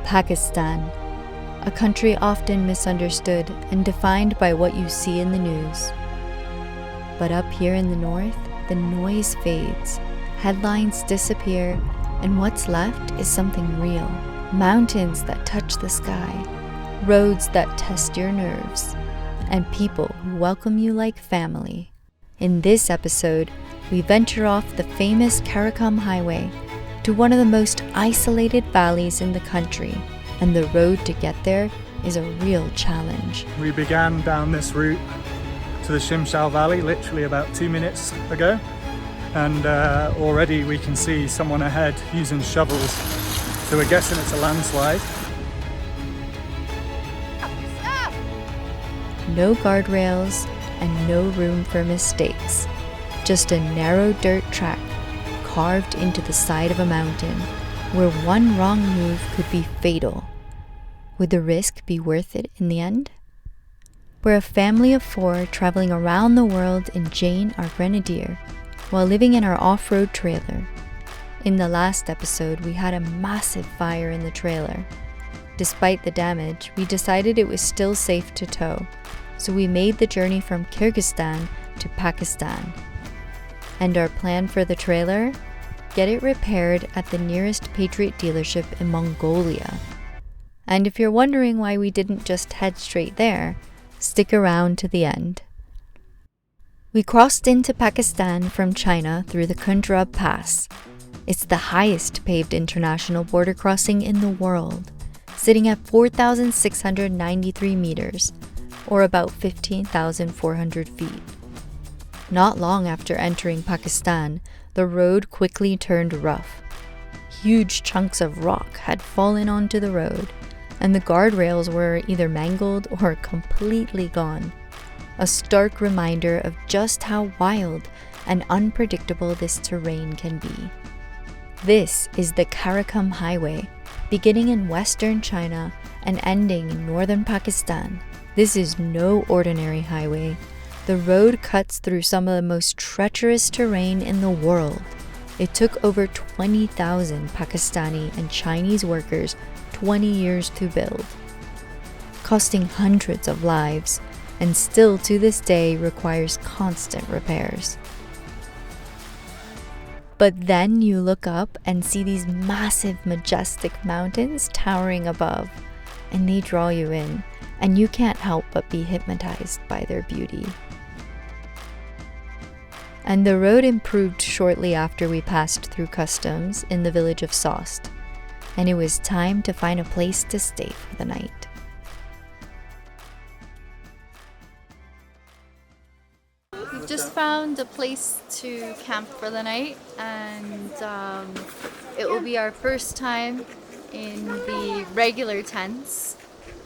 Pakistan, a country often misunderstood and defined by what you see in the news. But up here in the north, the noise fades, headlines disappear, and what's left is something real. Mountains that touch the sky, roads that test your nerves, and people who welcome you like family. In this episode, we venture off the famous Karakoram Highway to one of the most isolated valleys in the country, and the road to get there is a real challenge. We began down this route to the Shimshal Valley literally about 2 minutes ago, and already we can see someone ahead using shovels, so we're guessing it's a landslide. No guardrails and no room for mistakes, just a narrow dirt track carved into the side of a mountain where one wrong move could be fatal. Would the risk be worth it in the end? We're a family of 4 traveling around the world in Jane, our Grenadier, while living in our off-road trailer. In the last episode, we had a massive fire in the trailer. Despite the damage, we decided it was still safe to tow, so we made the journey from Kyrgyzstan to Pakistan. And our plan for the trailer? Get it repaired at the nearest Patriot dealership in Mongolia. And if you're wondering why we didn't just head straight there, stick around to the end. We crossed into Pakistan from China through the Kundra Pass. It's the highest paved international border crossing in the world, sitting at 4,693 meters, or about 15,400 feet. Not long after entering Pakistan, the road quickly turned rough. Huge chunks of rock had fallen onto the road, and the guardrails were either mangled or completely gone. A stark reminder of just how wild and unpredictable this terrain can be. This is the Karakoram Highway, beginning in western China and ending in northern Pakistan. This is no ordinary highway. The road cuts through some of the most treacherous terrain in the world. It took over 20,000 Pakistani and Chinese workers 20 years to build, costing hundreds of lives, and still to this day requires constant repairs. But then you look up and see these massive, majestic mountains towering above, and they draw you in, and you can't help but be hypnotized by their beauty. And the road improved shortly after we passed through customs in the village of Sost, and it was time to find a place to stay for the night. We've just found a place to camp for the night, and it will be our first time in the regular tents,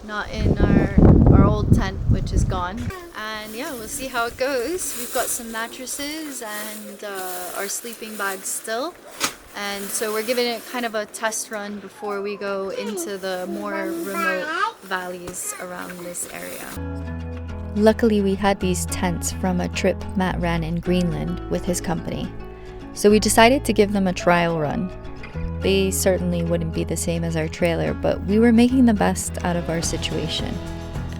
not in our old tent, which is gone. And yeah, we'll see how it goes. We've got some mattresses and our sleeping bags still, and so we're giving it kind of a test run before we go into the more remote valleys around this area. Luckily, we had these tents from a trip Matt ran in Greenland with his company, so we decided to give them a trial run. They certainly wouldn't be the same as our trailer, but we were making the best out of our situation.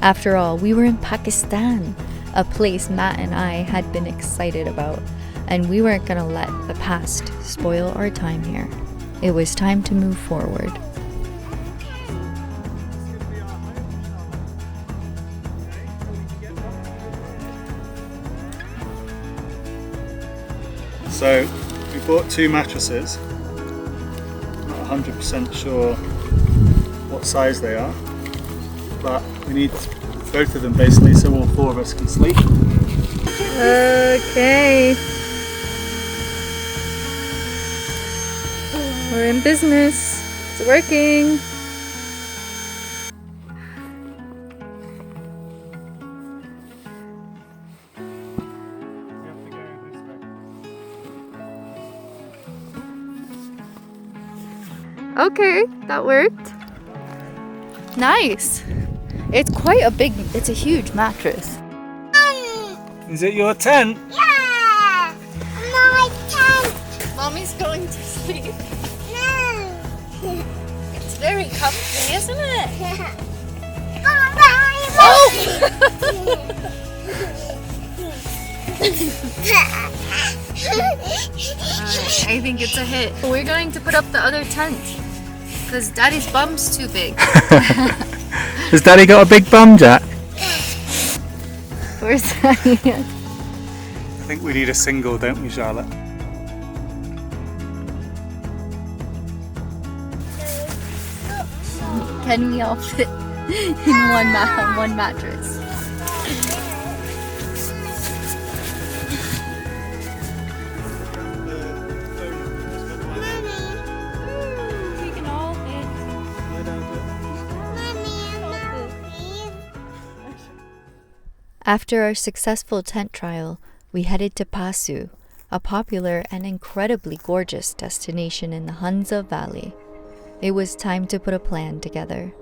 After all, we were in Pakistan, a place Matt and I had been excited about, and we weren't going to let the past spoil our time here. It was time to move forward. So we bought 2 mattresses. Not 100% sure what size they are, but we need both of them basically so all 4 of us can sleep. Okay. We're in business. It's working. Okay, that worked. Nice. It's a huge mattress. Is it your tent? Yeah! My tent! Mommy's going to sleep. No! very comfy, isn't it? I think it's a hit. We're going to put up the other tent because Daddy's bum's too big. Has Daddy got a big bum, Jack? Where's Daddy? I think we need a single, don't we, Charlotte? Can we all fit in one mattress? We can all fit. After our successful tent trial, we headed to Passu, a popular and incredibly gorgeous destination in the Hunza Valley. It was time to put a plan together.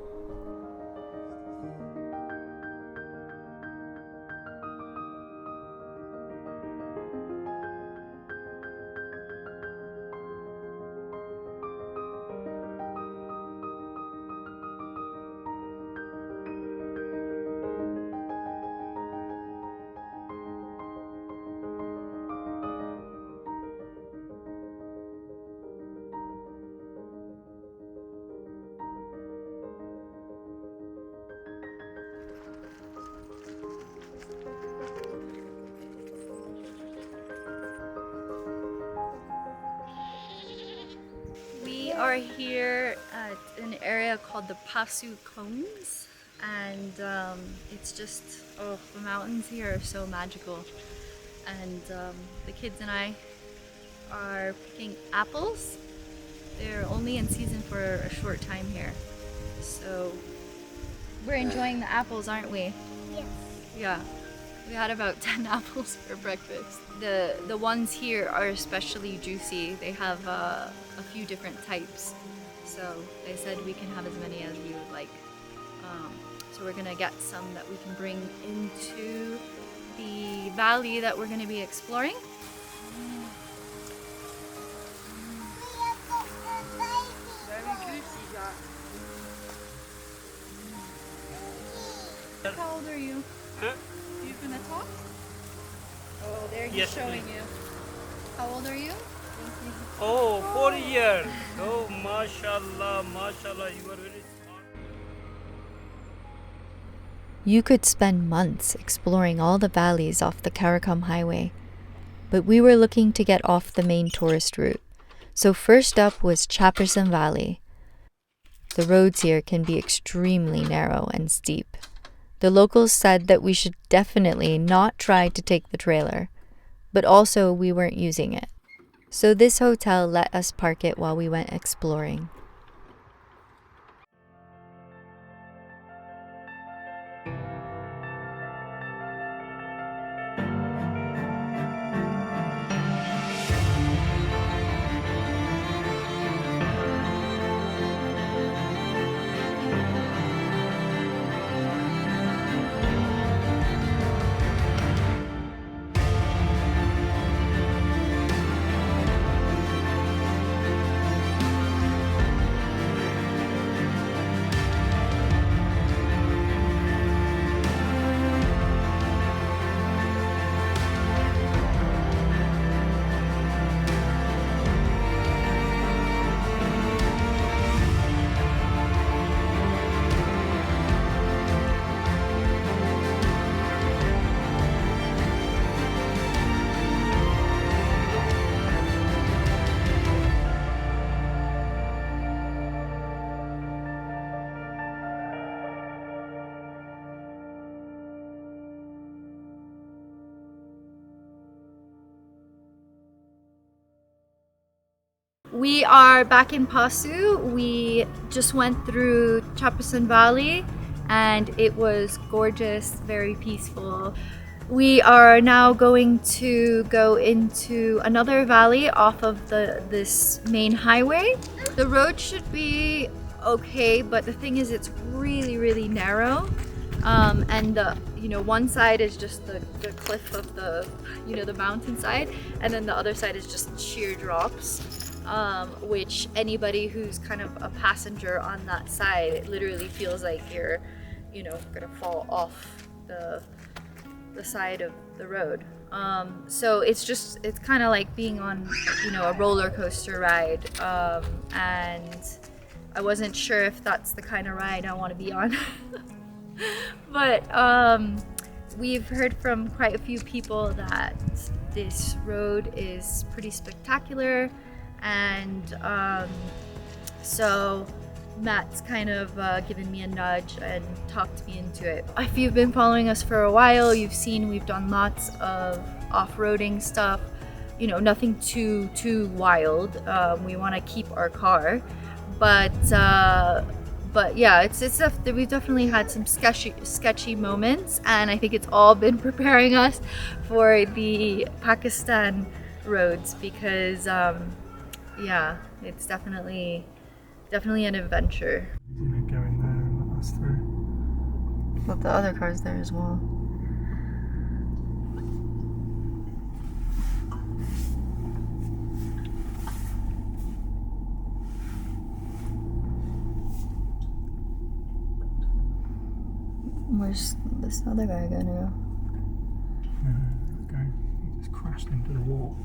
We are here at an area called the Passu Cones, and it's just, the mountains here are so magical. And the kids and I are picking apples. They're only in season for a short time here, so we're enjoying the apples, aren't we? Yes. Yeah. We had about 10 apples for breakfast. The ones here are especially juicy. They have a few different types. So they said we can have as many as we would like. So we're gonna get some that we can bring into the valley that we're gonna be exploring. How old are you? Huh? You gonna talk? Oh, there he's Yes, showing please. you. How old are you? Oh, 4 years. Oh, mashallah, mashallah, you are very smart. You could spend months exploring all the valleys off the Karakoram Highway, but we were looking to get off the main tourist route. So first up was Shimshal Valley. The roads here can be extremely narrow and steep. The locals said that we should definitely not try to take the trailer, but also we weren't using it. So this hotel let us park it while we went exploring. We are back in Passu. We just went through Shimshal Valley and it was gorgeous, very peaceful. We are now going to go into another valley off of this main highway. The road should be okay, but the thing is it's really narrow. And one side is just the cliff of the mountainside, and then the other side is just sheer drops. which anybody who's kind of a passenger on that side, it literally feels like you're, you know, gonna fall off the side of the road. So it's kind of like being on, you know, a roller coaster ride, and I wasn't sure if that's the kind of ride I want to be on. But we've heard from quite a few people that this road is pretty spectacular, and so Matt's kind of given me a nudge and talked me into it. If you've been following us for a while, you've seen we've done lots of off-roading stuff, you know, nothing too wild. We want to keep our car, but yeah, we've definitely had some sketchy moments, and I think it's all been preparing us for the Pakistan roads, because yeah, it's definitely an adventure. Go in there and let us through. But the other car's there as well. Where's this other guy gonna go? He just crashed into the wall.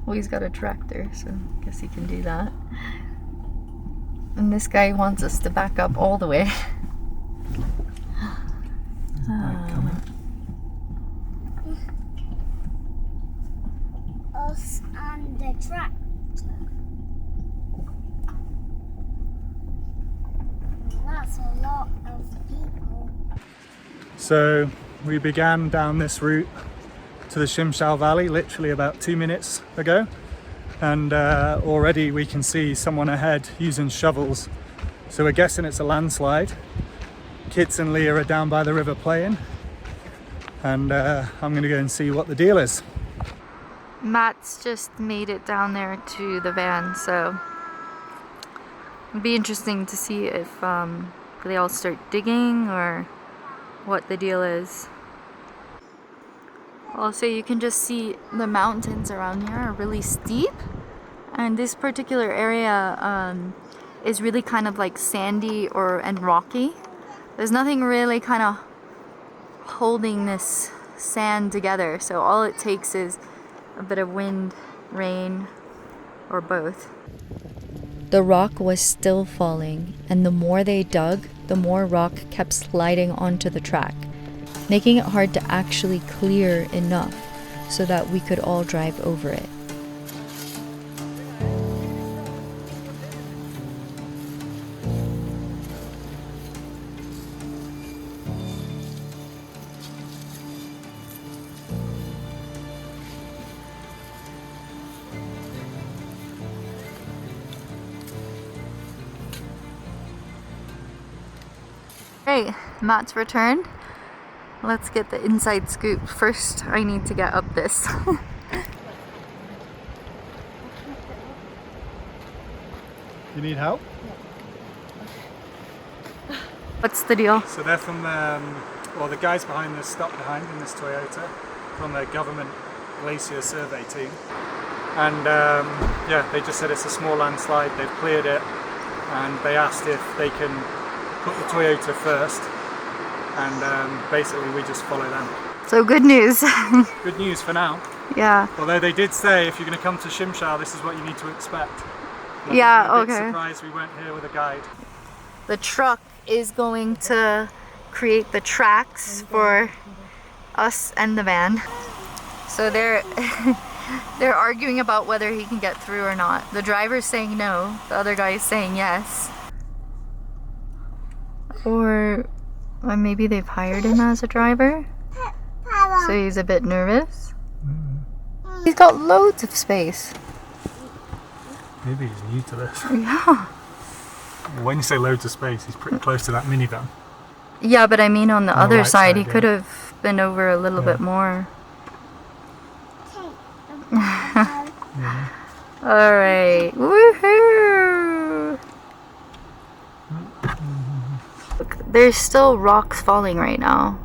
Well, he's got a tractor, so I guess he can do that. And this guy wants us to back up all the way. There's a bike coming. Us and the tractor. That's a lot of people. So we began down this route to the Shimshal Valley literally about 2 minutes ago, and already we can see someone ahead using shovels, so we're guessing it's a landslide. Kids and Leah are down by the river playing, and I'm gonna go and see what the deal is. Matt's just made it down there to the van, so it'd be interesting to see if they all start digging or what the deal is. Also, you can just see the mountains around here are really steep, and this particular area is really kind of like sandy and rocky. There's nothing really kind of holding this sand together, so all it takes is a bit of wind, rain, or both. The rock was still falling, and the more they dug, the more rock kept sliding onto the track, making it hard to actually clear enough so that we could all drive over it. Hey, Matt's returned. Let's get the inside scoop. First, I need to get up this. You need help? What's the deal? So they're from, well, the guys behind this, stopped behind in this Toyota, from the government glacier survey team. And yeah, they just said it's a small landslide, they've cleared it, and they asked if they can put the Toyota first, and basically we just follow them. So good news. Good news for now. Yeah. Although they did say if you're going to come to Shimshal, this is what you need to expect. Yeah, I'm a bit okay. surprised we weren't here with a guide. The truck is going to create the tracks for us and the van. So they're they're arguing about whether he can get through or not. The driver's saying no, the other guy is saying yes. Or maybe they've hired him as a driver, so he's a bit nervous. He's got loads of space. Maybe he's new to this. Yeah. When you say loads of space, he's pretty close to that minivan. Yeah, but I mean on the other right side, side, he yeah. could have been over a little bit more. Yeah. Alright. Woohoo! Look, there's still rocks falling right now.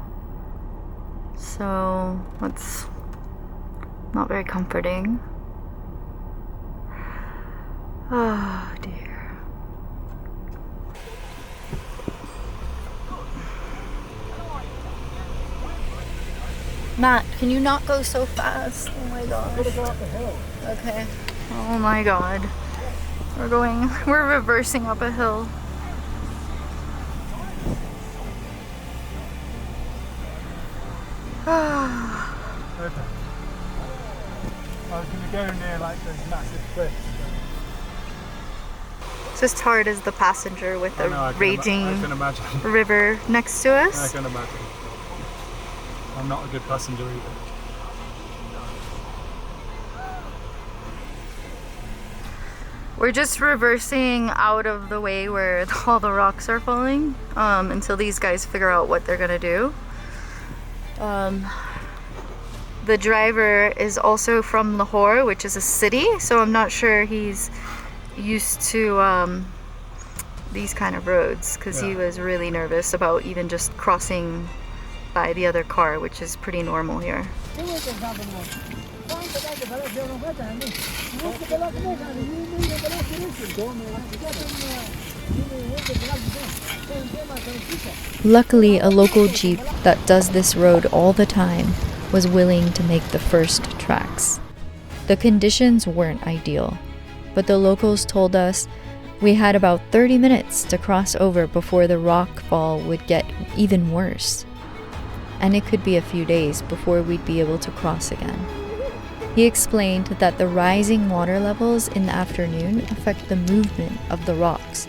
So that's not very comforting. Oh dear. Matt, can you not go so fast? Oh my gosh. Gotta go up the hill. Okay. Oh my god. We're reversing up a hill. Okay. I was going to go near like those massive cliffs. It's just hard as the passenger with a I raging can imagine. river next to I us. can imagine. I'm not a good passenger either. We're just reversing out of the way where all the rocks are falling until these guys figure out what they're gonna do. The driver is also from Lahore, which is a city, so I'm not sure he's used to these kind of roads, because he was really nervous about even just crossing by the other car, which is pretty normal here. Luckily, a local Jeep that does this road all the time was willing to make the first tracks. The conditions weren't ideal, but the locals told us we had about 30 minutes to cross over before the rock fall would get even worse. And it could be a few days before we'd be able to cross again. He explained that the rising water levels in the afternoon affect the movement of the rocks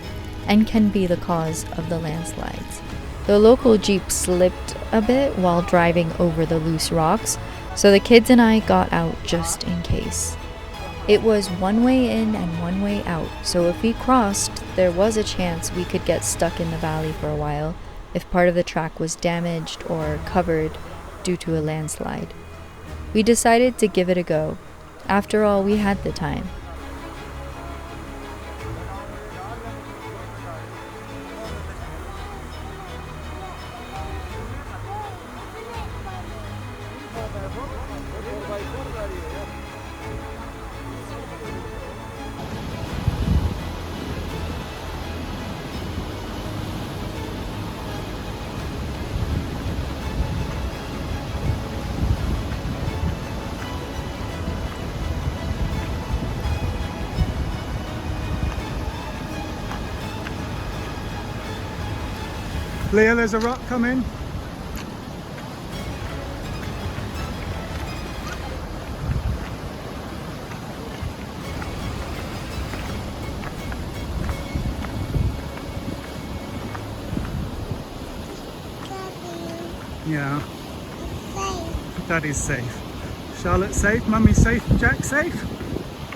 and can be the cause of the landslides. The local Jeep slipped a bit while driving over the loose rocks, so the kids and I got out just in case. It was one way in and one way out, so if we crossed, there was a chance we could get stuck in the valley for a while if part of the track was damaged or covered due to a landslide. We decided to give it a go. After all, we had the time. Leah, there's a rock coming. Yeah. Daddy's safe. Charlotte's safe, Mummy's safe, Jack's safe.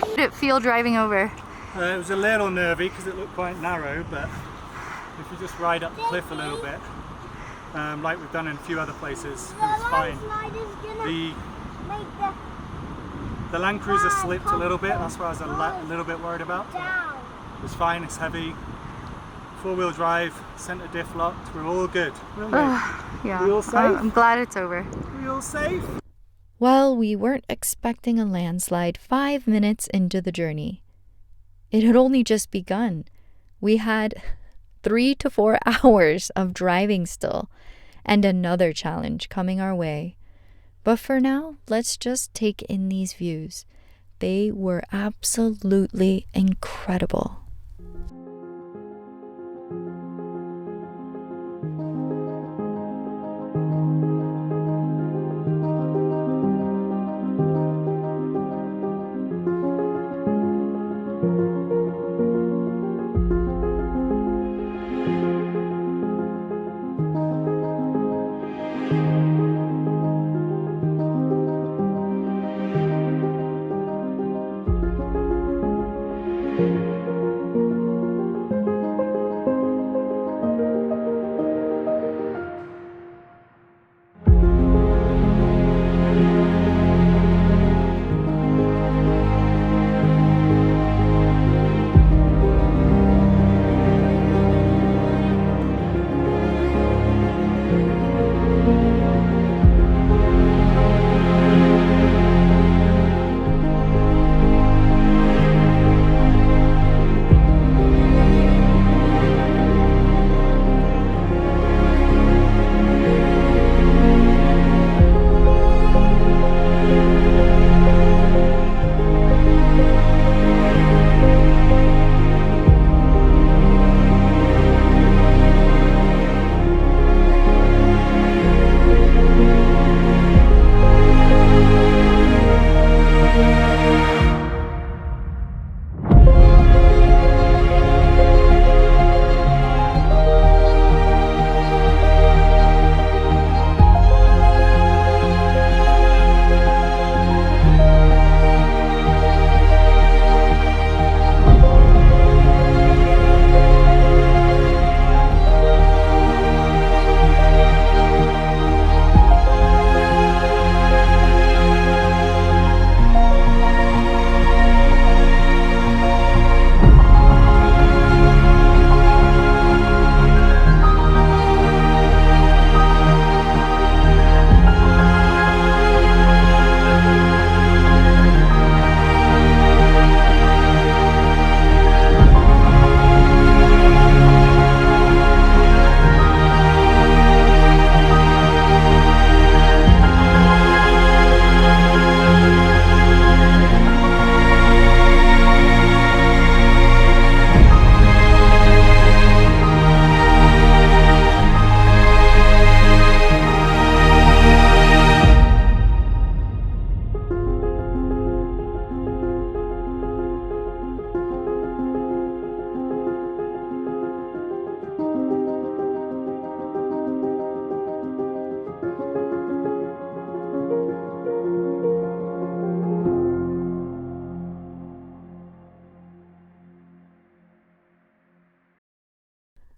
How did it feel driving over? It was a little nervy because it looked quite narrow, but if you just ride up the cliff a little bit, like we've done in a few other places, it's fine. The Land Cruiser slipped a little bit, that's what I was a little bit worried about. It's fine, it's heavy. Four-wheel drive, centre diff locked, we're all good. Yeah, we all safe? I'm glad it's over. We all safe? Well, we weren't expecting a landslide 5 minutes into the journey. It had only just begun. We had 3 to 4 hours of driving still, and another challenge coming our way. But for now, let's just take in these views. They were absolutely incredible.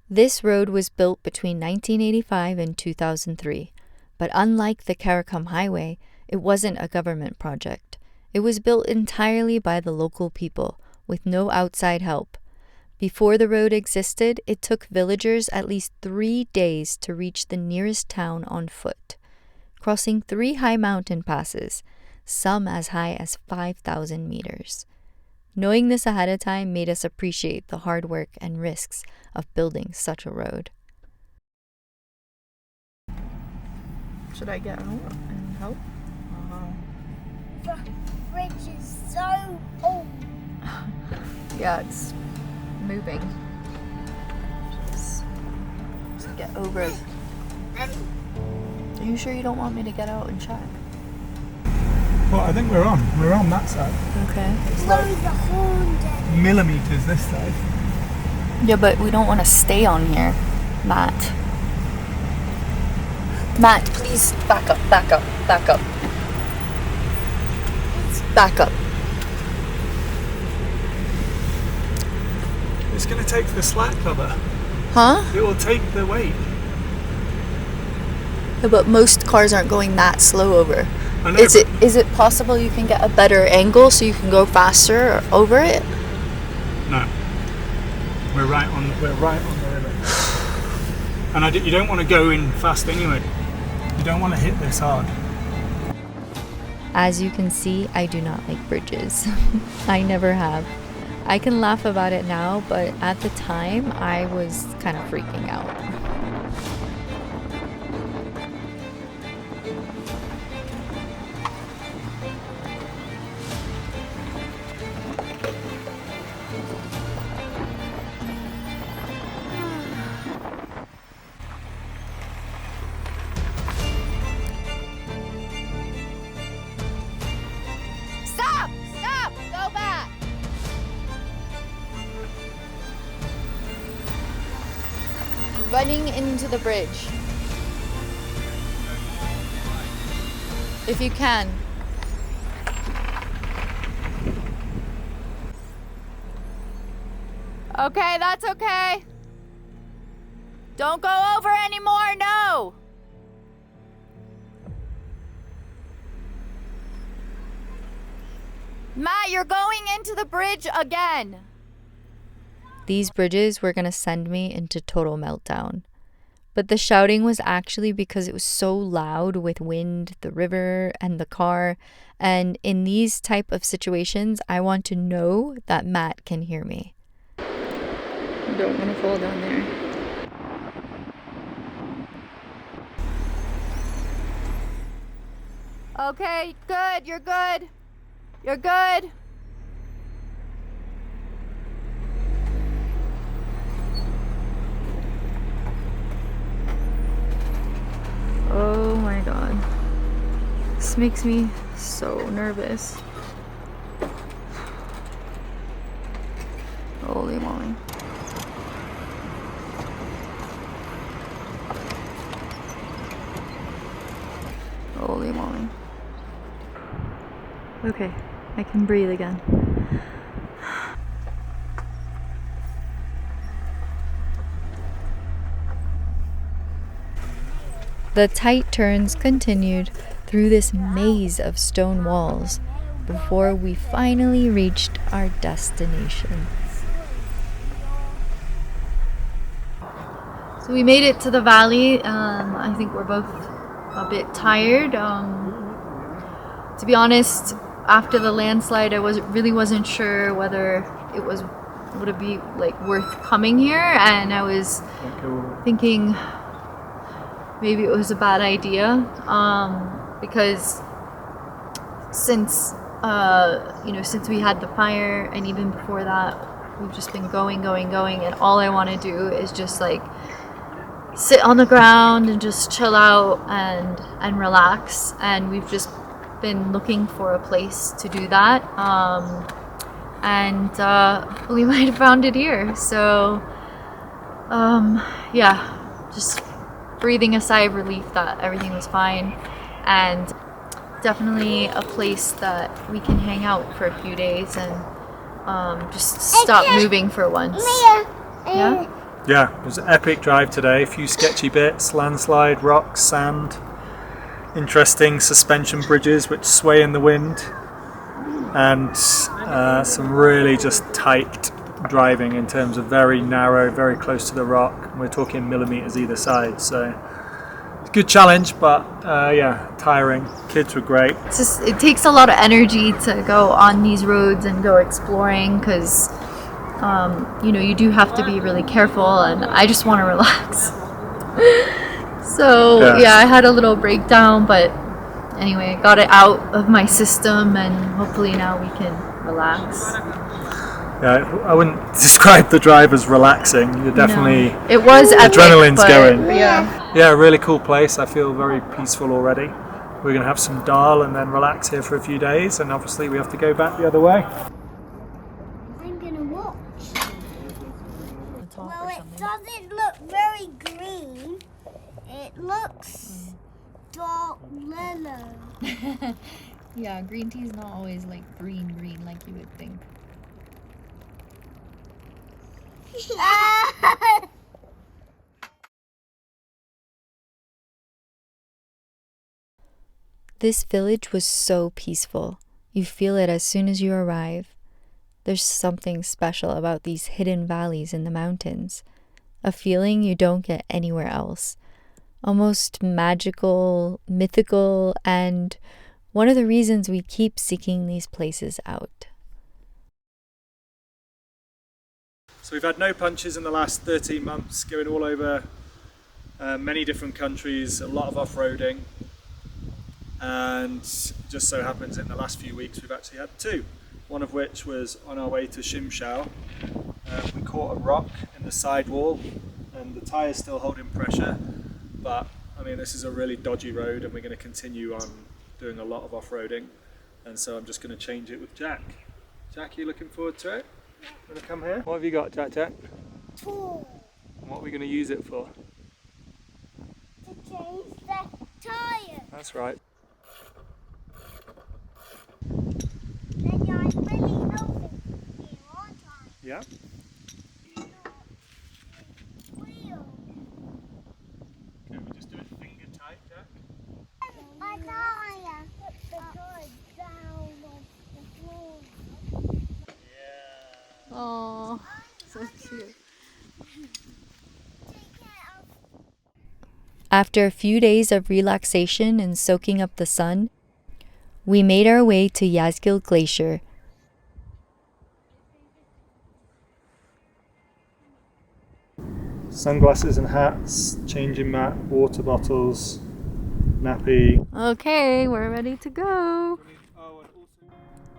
This road was built between 1985 and 2003, but unlike the Karakoram Highway, it wasn't a government project. It was built entirely by the local people, with no outside help. Before the road existed, it took villagers at least 3 days to reach the nearest town on foot, crossing 3 high mountain passes, some as high as 5,000 meters. Knowing this ahead of time made us appreciate the hard work and risks of building such a road. Should I get out and help? The bridge is so old. Yeah, it's moving. Just get over it. Are you sure you don't want me to get out and check? Well, I think we're on that side. Okay. Blow the horn down. Millimeters this side. Yeah, but we don't want to stay on here, Matt. Matt, please back up, back up, back up. Back up. It's going to take the slack cover. Huh? It will take the weight. Yeah, but most cars aren't going that slow over. I know, Is it possible you can get a better angle so you can go faster over it? No. We're right on the river. And you don't want to go in fast anyway. You don't want to hit this hard. As you can see, I do not like bridges. I never have. I can laugh about it now, but at the time, I was kind of freaking out. Stop! Stop! Go back! Running into the bridge. If you can. Okay, that's okay. Don't go over anymore, no! Matt, you're going into the bridge again. These bridges were going to send me into total meltdown. But the shouting was actually because it was so loud with wind, the river, and the car. And in these type of situations, I want to know that Matt can hear me. You don't want to fall down there. Okay, good, you're good. You're good. Oh my god. This makes me so nervous. Holy moly. Holy moly. Okay, I can breathe again. The tight turns continued through this maze of stone walls before we finally reached our destination. So we made it to the valley. I think we're both a bit tired. To be honest, after the landslide, I wasn't sure whether would it be like worth coming here, and I was thinking maybe it was a bad idea, because since we had the fire, and even before that, we've just been going, and all I want to do is just like sit on the ground and just chill out and relax, and we've just been looking for a place to do that, and we might have found it here. So yeah, just breathing a sigh of relief that everything was fine, and definitely a place that we can hang out for a few days and just stop moving for once. Mia, Yeah? Yeah, it was an epic drive today. A few sketchy bits, landslide, rocks, sand, interesting suspension bridges which sway in the wind, and some really just tight driving in terms of very narrow, very close to the rock. We're talking millimeters either side, so it's a good challenge, but yeah, tiring. Kids were great. It takes a lot of energy to go on these roads and go exploring, because you know, you do have to be really careful, and I just want to relax. So yeah, I had a little breakdown, but anyway, I got it out of my system, and hopefully now we can relax. Yeah, I wouldn't describe the drive as relaxing. You're definitely... No. It was epic, adrenaline's going. Yeah. Yeah, really cool place. I feel very peaceful already. We're going to have some dal and then relax here for a few days, and obviously we have to go back the other way. I'm gonna watch. Well, it doesn't look very green. It looks dark yellow. Yeah, green tea is not always like green like you would think. This village was so peaceful. You feel it as soon as you arrive. There's something special about these hidden valleys in the mountains. A feeling you don't get anywhere else. Almost magical, mythical, and one of the reasons we keep seeking these places out. So we've had no punches in the last 13 months, going all over many different countries, a lot of off-roading, and just so happens in the last few weeks we've actually had two, one of which was on our way to Shimshal. We caught a rock in the sidewall and the tyre's still holding pressure, but I mean, this is a really dodgy road and we're going to continue on doing a lot of off-roading, and so I'm just going to change it with Jack. Jack, are you looking forward to it? Want to come here? What have you got, Jack? Tool And what are we going to use it for? to change the tire. That's right. Then you're really open here, aren't I? Yeah. Wheel. Can we just do it finger tight, Jack? I know. Put the tire down on the floor. Oh, so cute. After a few days of relaxation and soaking up the sun, we made our way to Yazgil Glacier. Sunglasses and hats, changing mat, water bottles, nappy. Okay, we're ready to go.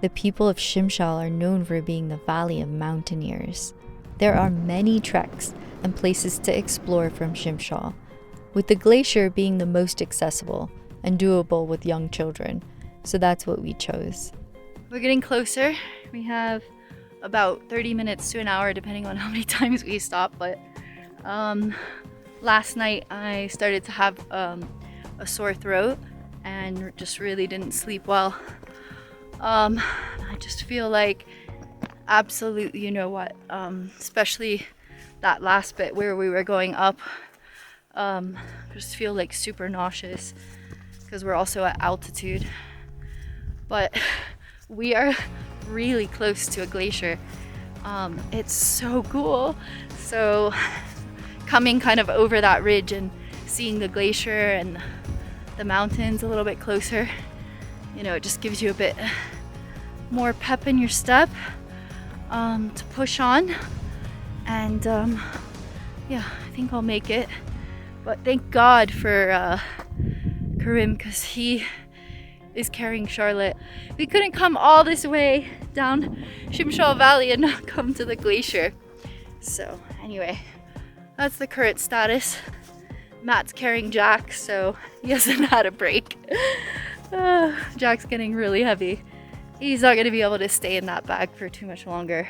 The people of Shimshal are known for being the Valley of Mountaineers. There are many treks and places to explore from Shimshal, with the glacier being the most accessible and doable with young children, so that's what we chose. We're getting closer. We have about 30 minutes to an hour depending on how many times we stop, but last night I started to have a sore throat and just really didn't sleep well. I just feel like absolutely, you know what, especially that last bit where we were going up, just feel like super nauseous because we're also at altitude. But we are really close to a glacier. It's so cool. So coming kind of over that ridge and seeing the glacier and the mountains a little bit closer, you know, it just gives you a bit more pep in your step to push on. And yeah, I think I'll make it. But thank God for Karim, because he is carrying Charlotte. We couldn't come all this way down Shimshal Valley and not come to the glacier. So anyway, that's the current status. Matt's carrying Jack, so he hasn't had a break. Jack's getting really heavy. He's not going to be able to stay in that bag for too much longer.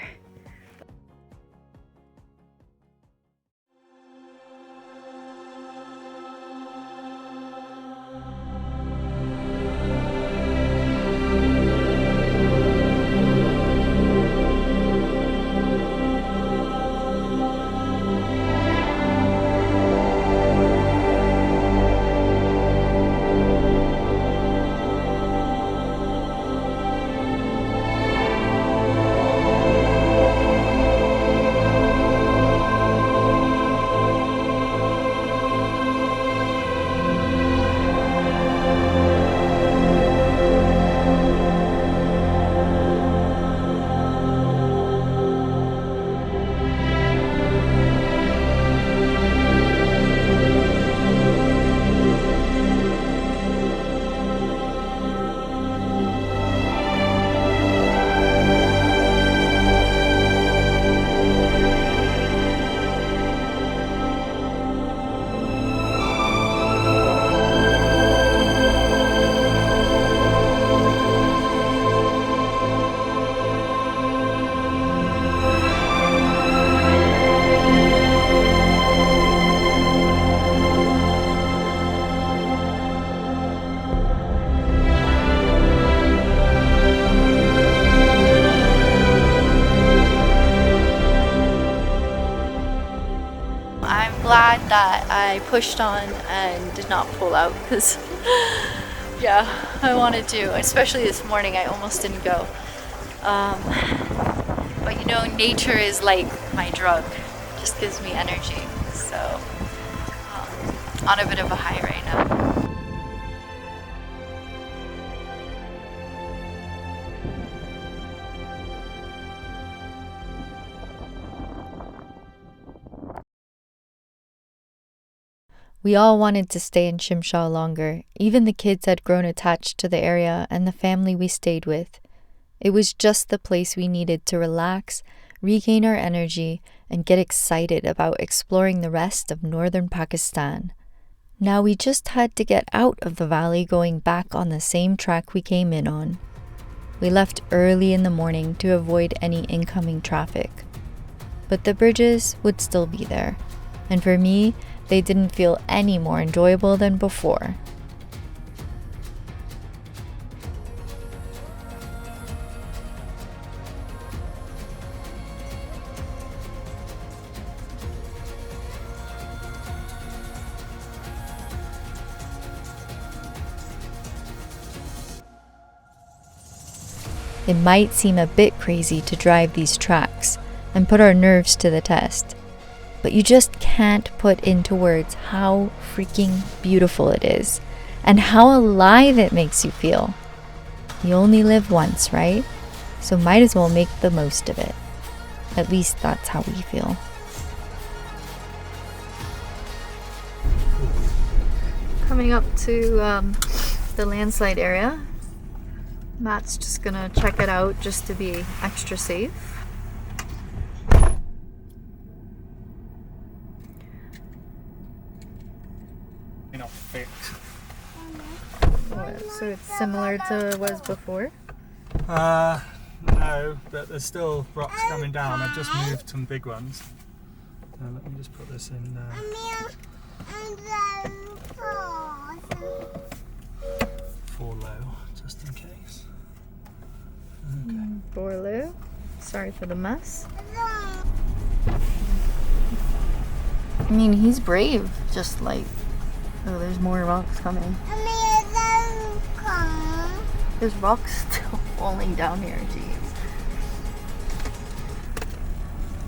glad that I pushed on and did not pull out because, yeah, I wanted to. Especially this morning, I almost didn't go. But you know, nature is like my drug. It just gives me energy. So, on a bit of a high right now. We all wanted to stay in Shimshal longer. Even the kids had grown attached to the area and the family we stayed with. It was just the place we needed to relax, regain our energy, and get excited about exploring the rest of northern Pakistan. Now we just had to get out of the valley going back on the same track we came in on. We left early in the morning to avoid any incoming traffic. But the bridges would still be there, and for me, they didn't feel any more enjoyable than before. It might seem a bit crazy to drive these tracks and put our nerves to the test, but you just can't put into words how freaking beautiful it is and how alive it makes you feel. You only live once, right? So might as well make the most of it. At least that's how we feel. Coming up to the landslide area. Matt's just gonna check it out just to be extra safe. Not fixed. So it's similar to it was before? No, but there's still rocks coming down. I've just moved some big ones. Let me just put this in for low, just in case. Okay. For low. Sorry for the mess. I mean, he's brave, just like... Oh, there's more rocks coming. There's rocks still falling down here, jeez.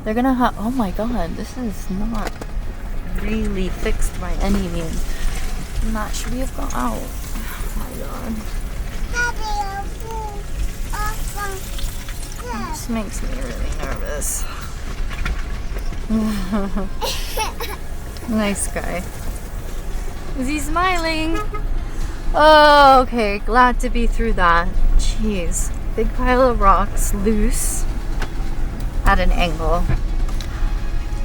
They're gonna have... Oh my god, this is not really fixed by any means. Not should we have gone out? Oh my god. This makes me really nervous. Nice guy. Is he smiling? Oh, okay. Glad to be through that. Jeez. Big pile of rocks, loose, at an angle.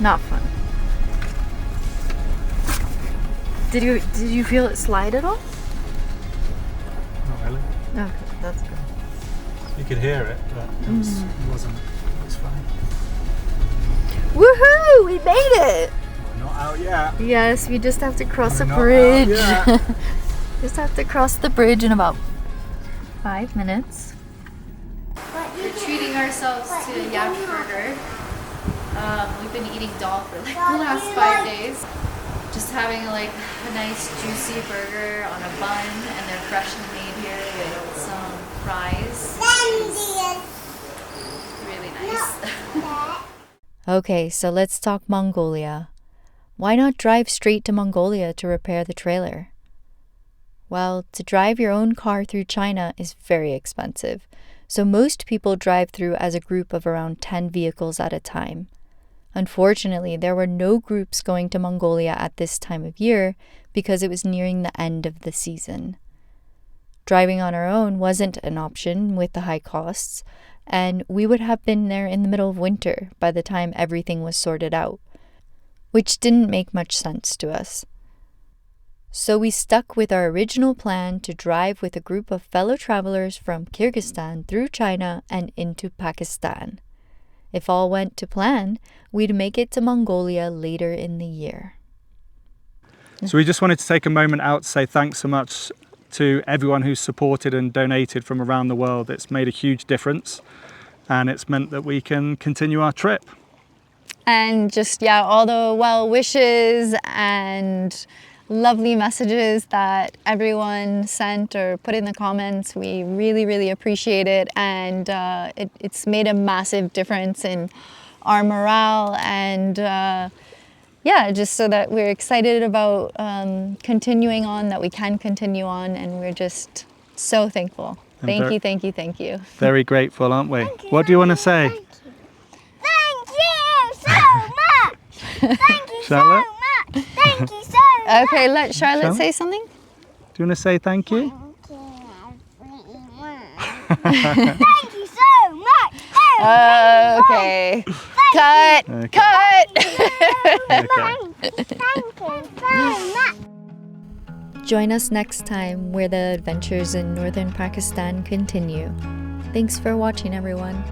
Not fun. Did you feel it slide at all? Not really. Okay, that's good. You could hear it, but it wasn't. It was fine. Woohoo! We made it! We're not out yet. Yes, we just have to cross a We're not bridge. out yet. Just have to cross the bridge in about 5 minutes. We're treating ourselves to a yak burger. We've been eating dal for like the last 5 days. Just having like a nice juicy burger on a bun, and they're freshly made here with some fries. Really nice. Okay, so let's talk Mongolia. Why not drive straight to Mongolia to repair the trailer? Well, to drive your own car through China is very expensive, so most people drive through as a group of around 10 vehicles at a time. Unfortunately, there were no groups going to Mongolia at this time of year because it was nearing the end of the season. Driving on our own wasn't an option with the high costs, and we would have been there in the middle of winter by the time everything was sorted out, which didn't make much sense to us. So we stuck with our original plan to drive with a group of fellow travelers from Kyrgyzstan through China and into Pakistan. If all went to plan, we'd make it to Mongolia later in the year. So we just wanted to take a moment out to say thanks so much to everyone who's supported and donated from around the world. It's made a huge difference, and it's meant that we can continue our trip. And just, yeah, all the well wishes and lovely messages that everyone sent or put in the comments. We really, really appreciate it. And it's made a massive difference in our morale and yeah, just so that we're excited about continuing on, that we can continue on, and we're just so thankful. Thank you, thank you, thank you. Very grateful, aren't we? What do you want to say? Thank you so much. Thank you so Charlotte? much. Thank you so much. Okay, let Charlotte Charlotte? say something. Do you want to say thank you? Thank you so much. Okay. Cut. Okay. Cut. Okay. Thank you so much. Join us next time where the adventures in northern Pakistan continue. Thanks for watching, everyone.